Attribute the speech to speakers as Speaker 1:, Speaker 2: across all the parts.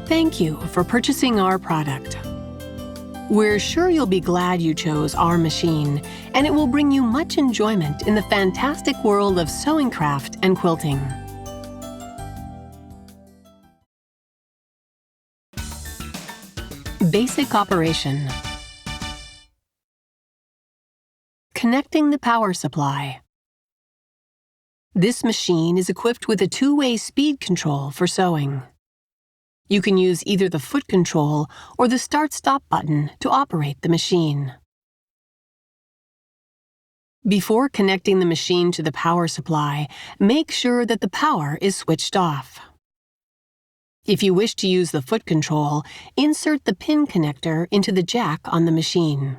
Speaker 1: Thank you for purchasing our product. We're sure you'll be glad you chose our machine, and it will bring you much enjoyment in the fantastic world of sewing craft and quilting. Basic operation. Connecting the power supply. This machine is equipped with a two-way speed control for sewing. You can use either the foot control or the start-stop button to operate the machine. Before connecting the machine to the power supply, make sure that the power is switched off. If you wish to use the foot control, insert the pin connector into the jack on the machine.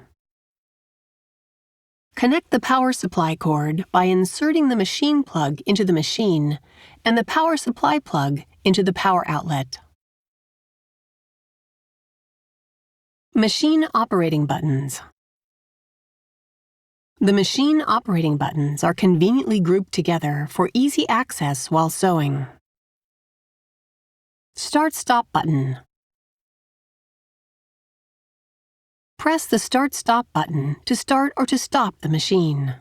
Speaker 1: Connect the power supply cord by inserting the machine plug into the machine and the power supply plug into the power outlet. Machine operating buttons. The machine operating buttons are conveniently grouped together for easy access while sewing. Start-stop button. Press the Start-Stop button to start or to stop the machine.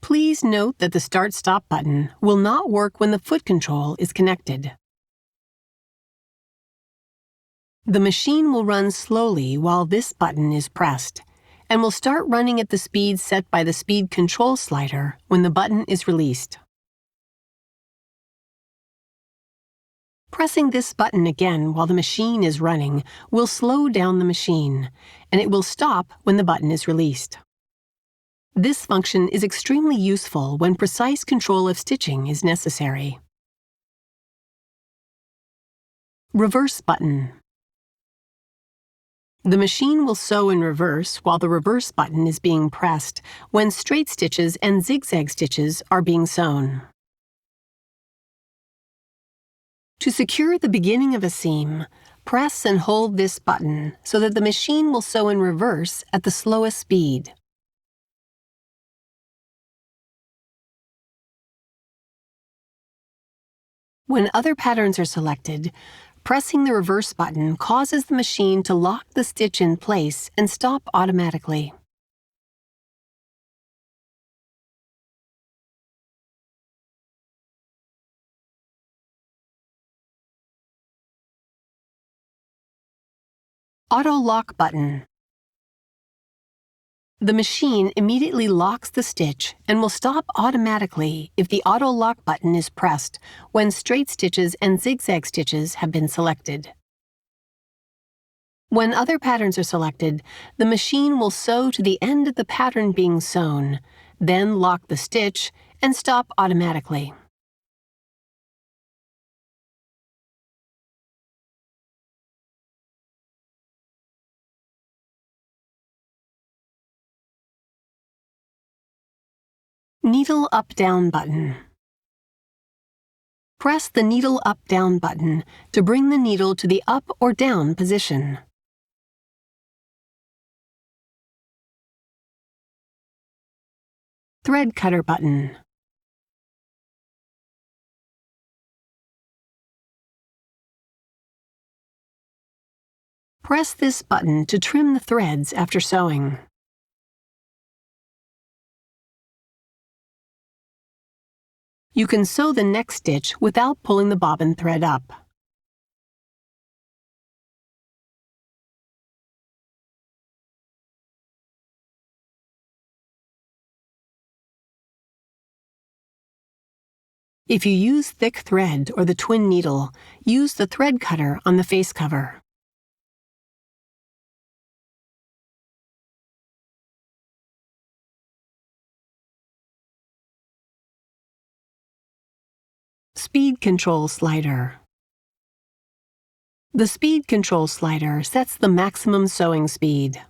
Speaker 1: Please note that the Start-Stop button will not work when the foot control is connected. The machine will run slowly while this button is pressed, and will start running at the speed set by the speed control slider when the button is released. Pressing this button again while the machine is running will slow down the machine, and it will stop when the button is released. This function is extremely useful when precise control of stitching is necessary. Reverse button. The machine will sew in reverse while the reverse button is being pressed when straight stitches and zigzag stitches are being sewn. To secure the beginning of a seam, press and hold this button so that the machine will sew in reverse at the slowest speed. When other patterns are selected, pressing the reverse button causes the machine to lock the stitch in place and stop automatically. Auto lock button. The machine immediately locks the stitch and will stop automatically if the auto lock button is pressed when straight stitches and zigzag stitches have been selected. When other patterns are selected, the machine will sew to the end of the pattern being sewn, then lock the stitch and stop automatically. Needle up-down button. Press the needle up-down button to bring the needle to the up or down position. Thread cutter button. Press this button to trim the threads after sewing. You can sew the next stitch without pulling the bobbin thread up. If you use thick thread or the twin needle, use the thread cutter on the face cover. Speed control slider. The speed control slider sets the maximum sewing speed.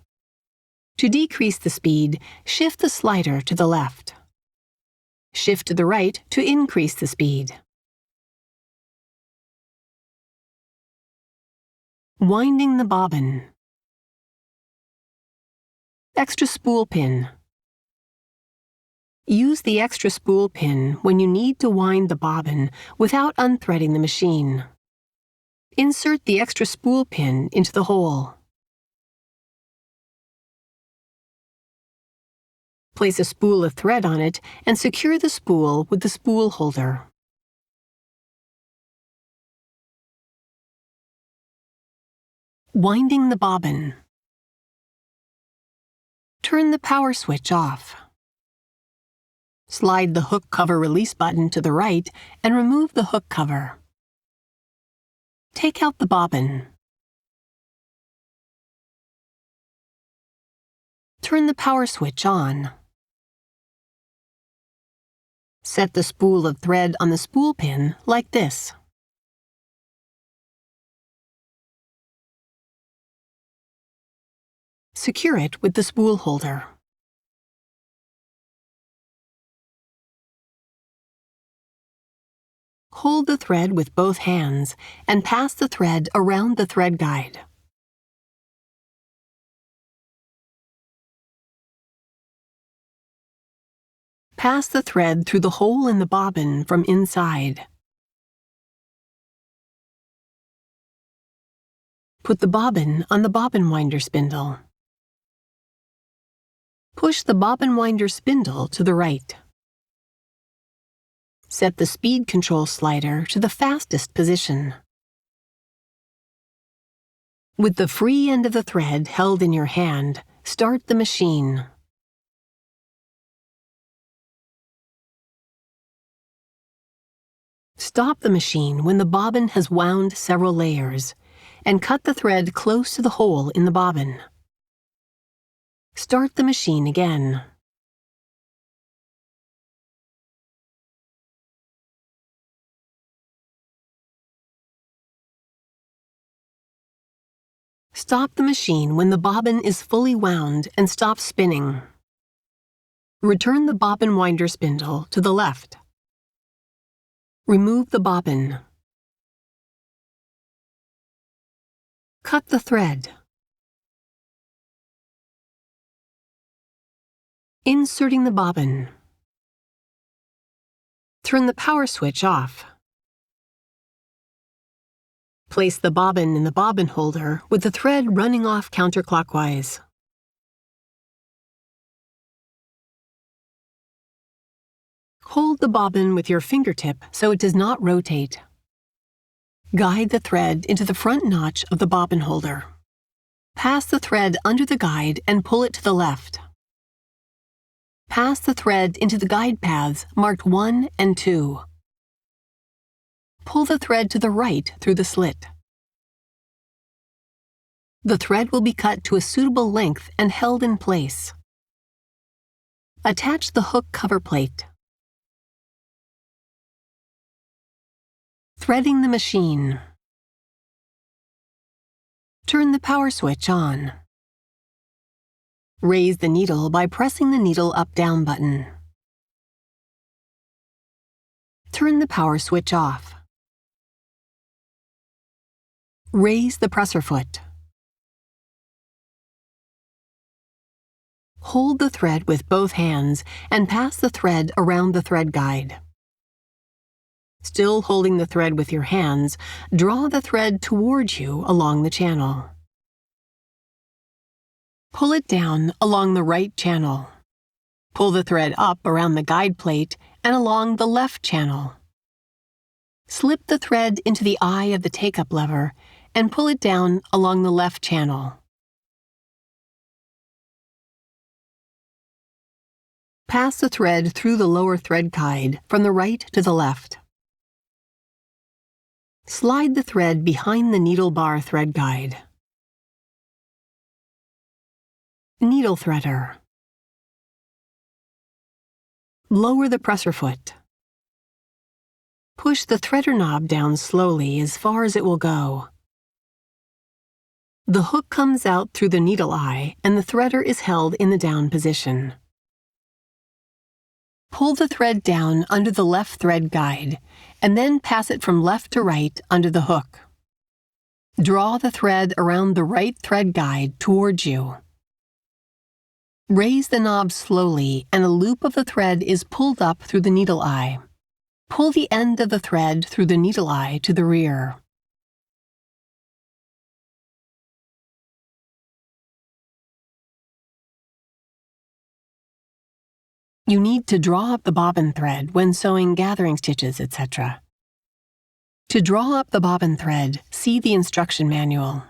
Speaker 1: To decrease the speed, shift the slider to the left. Shift to the right to increase the speed. Winding the bobbin. Extra spool pin. Use the extra spool pin when you need to wind the bobbin without unthreading the machine. Insert the extra spool pin into the hole. Place a spool of thread on it and secure the spool with the spool holder. Winding the bobbin. Turn the power switch off. Slide the hook cover release button to the right and remove the hook cover. Take out the bobbin. Turn the power switch on. Set the spool of thread on the spool pin like this. Secure it with the spool holder. Hold the thread with both hands and pass the thread around the thread guide. Pass the thread through the hole in the bobbin from inside. Put the bobbin on the bobbin winder spindle. Push the bobbin winder spindle to the right. Set the speed control slider to the fastest position. With the free end of the thread held in your hand, start the machine. Stop the machine when the bobbin has wound several layers, and cut the thread close to the hole in the bobbin. Start the machine again. Stop the machine when the bobbin is fully wound and stop spinning. Return the bobbin winder spindle to the left. Remove the bobbin. Cut the thread. Inserting the bobbin. Turn the power switch off. Place the bobbin in the bobbin holder with the thread running off counterclockwise. Hold the bobbin with your fingertip so it does not rotate. Guide the thread into the front notch of the bobbin holder. Pass the thread under the guide and pull it to the left. Pass the thread into the guide paths marked 1 and 2. Pull the thread to the right through the slit. The thread will be cut to a suitable length and held in place. Attach the hook cover plate. Threading the machine. Turn the power switch on. Raise the needle by pressing the needle up-down button. Turn the power switch off. Raise the presser foot. Hold the thread with both hands and pass the thread around the thread guide. Still holding the thread with your hands, draw the thread towards you along the channel. Pull it down along the right channel. Pull the thread up around the guide plate and along the left channel. Slip the thread into the eye of the take-up lever and pull it down along the left channel. Pass the thread through the lower thread guide from the right to the left. Slide the thread behind the needle bar thread guide. Needle threader. Lower the presser foot. Push the threader knob down slowly as far as it will go. The hook comes out through the needle eye and the threader is held in the down position. Pull the thread down under the left thread guide and then pass it from left to right under the hook. Draw the thread around the right thread guide towards you. Raise the knob slowly and a loop of the thread is pulled up through the needle eye. Pull the end of the thread through the needle eye to the rear. You need to draw up the bobbin thread when sewing gathering stitches, etc. To draw up the bobbin thread, see the instruction manual.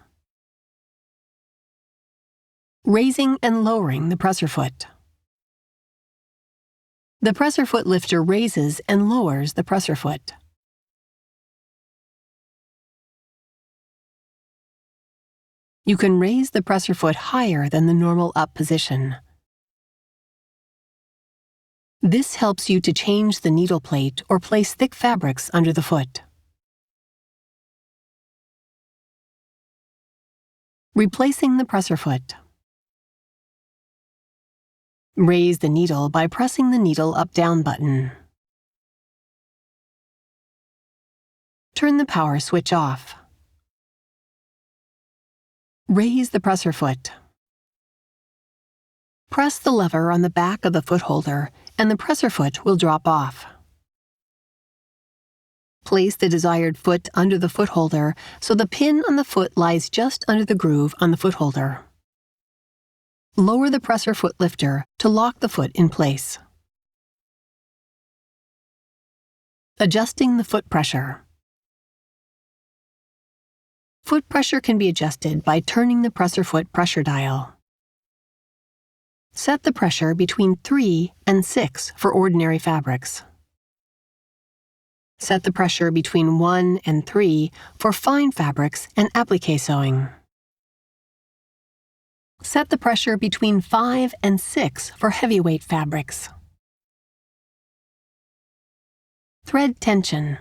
Speaker 1: Raising and lowering the presser foot. The presser foot lifter raises and lowers the presser foot. You can raise the presser foot higher than the normal up position. This helps you to change the needle plate or place thick fabrics under the foot. Replacing the presser foot. Raise the needle by pressing the needle up-down button. Turn the power switch off. Raise the presser foot. Press the lever on the back of the foot holder and the presser foot will drop off. Place the desired foot under the foot holder so the pin on the foot lies just under the groove on the foot holder. Lower the presser foot lifter to lock the foot in place. Adjusting the foot pressure. Foot pressure can be adjusted by turning the presser foot pressure dial. Set the pressure between 3 and 6 for ordinary fabrics. Set the pressure between 1 and 3 for fine fabrics and applique sewing. Set the pressure between 5 and 6 for heavyweight fabrics. Thread tension.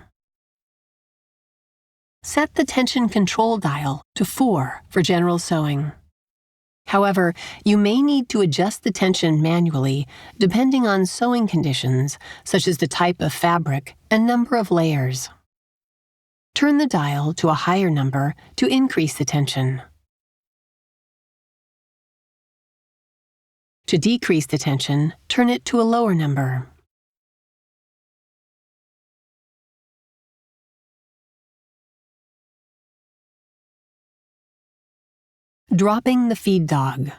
Speaker 1: Set the tension control dial to 4 for general sewing. However, you may need to adjust the tension manually depending on sewing conditions, such as the type of fabric and number of layers. Turn the dial to a higher number to increase the tension. To decrease the tension, turn it to a lower number. Dropping the feed dog.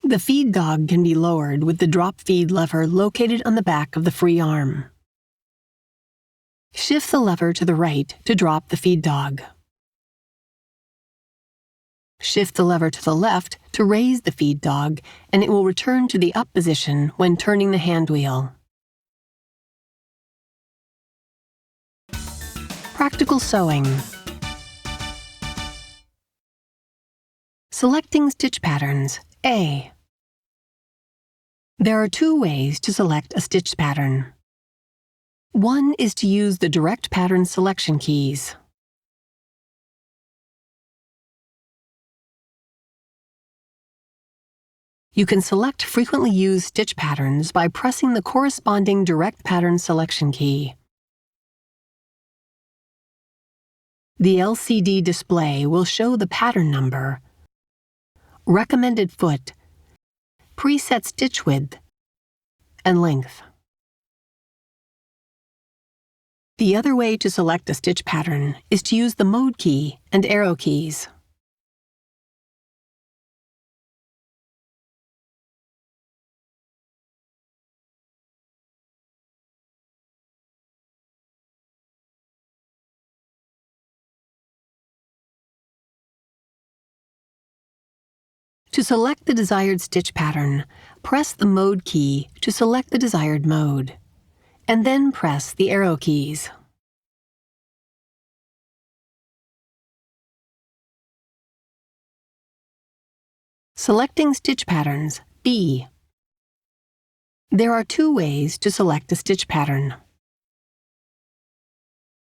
Speaker 1: The feed dog can be lowered with the drop feed lever located on the back of the free arm. Shift the lever to the right to drop the feed dog. Shift the lever to the left to raise the feed dog, and it will return to the up position when turning the hand wheel. Practical sewing. Selecting stitch patterns, A. There are 2 ways to select a stitch pattern. One is to use the direct pattern selection keys. You can select frequently used stitch patterns by pressing the corresponding direct pattern selection key. The LCD display will show the pattern number, recommended foot, preset stitch width, and length. The other way to select a stitch pattern is to use the mode key and arrow keys. To select the desired stitch pattern, press the mode key to select the desired mode, and then press the arrow keys. Selecting stitch patterns, B. There are 2 ways to select a stitch pattern.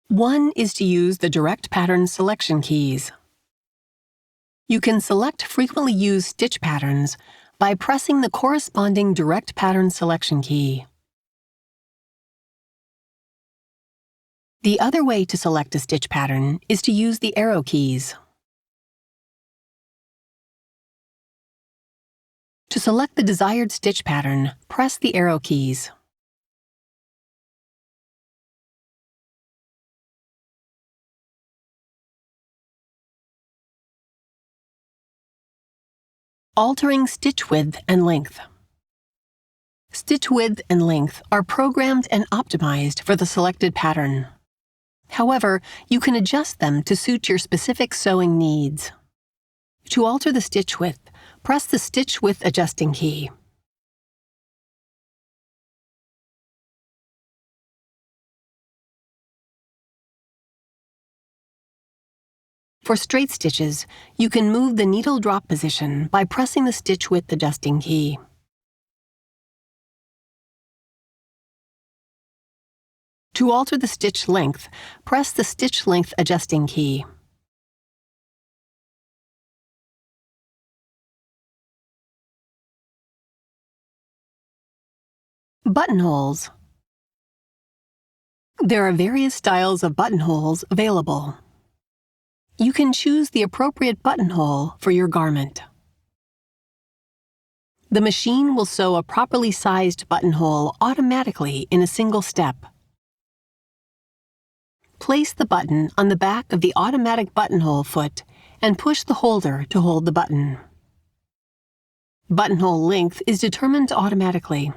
Speaker 1: One is to use the direct pattern selection keys. You can select frequently used stitch patterns by pressing the corresponding direct pattern selection key. The other way to select a stitch pattern is to use the arrow keys. To select the desired stitch pattern, press the arrow keys. Altering stitch width and length. Stitch width and length are programmed and optimized for the selected pattern. However, you can adjust them to suit your specific sewing needs. To alter the stitch width, press the Stitch Width Adjusting key. For straight stitches, you can move the needle drop position by pressing the Stitch Width Adjusting key. To alter the stitch length, press the Stitch Length Adjusting key. Buttonholes. There are various styles of buttonholes available. You can choose the appropriate buttonhole for your garment. The machine will sew a properly sized buttonhole automatically in a single step. Place the button on the back of the automatic buttonhole foot and push the holder to hold the button. Buttonhole length is determined automatically.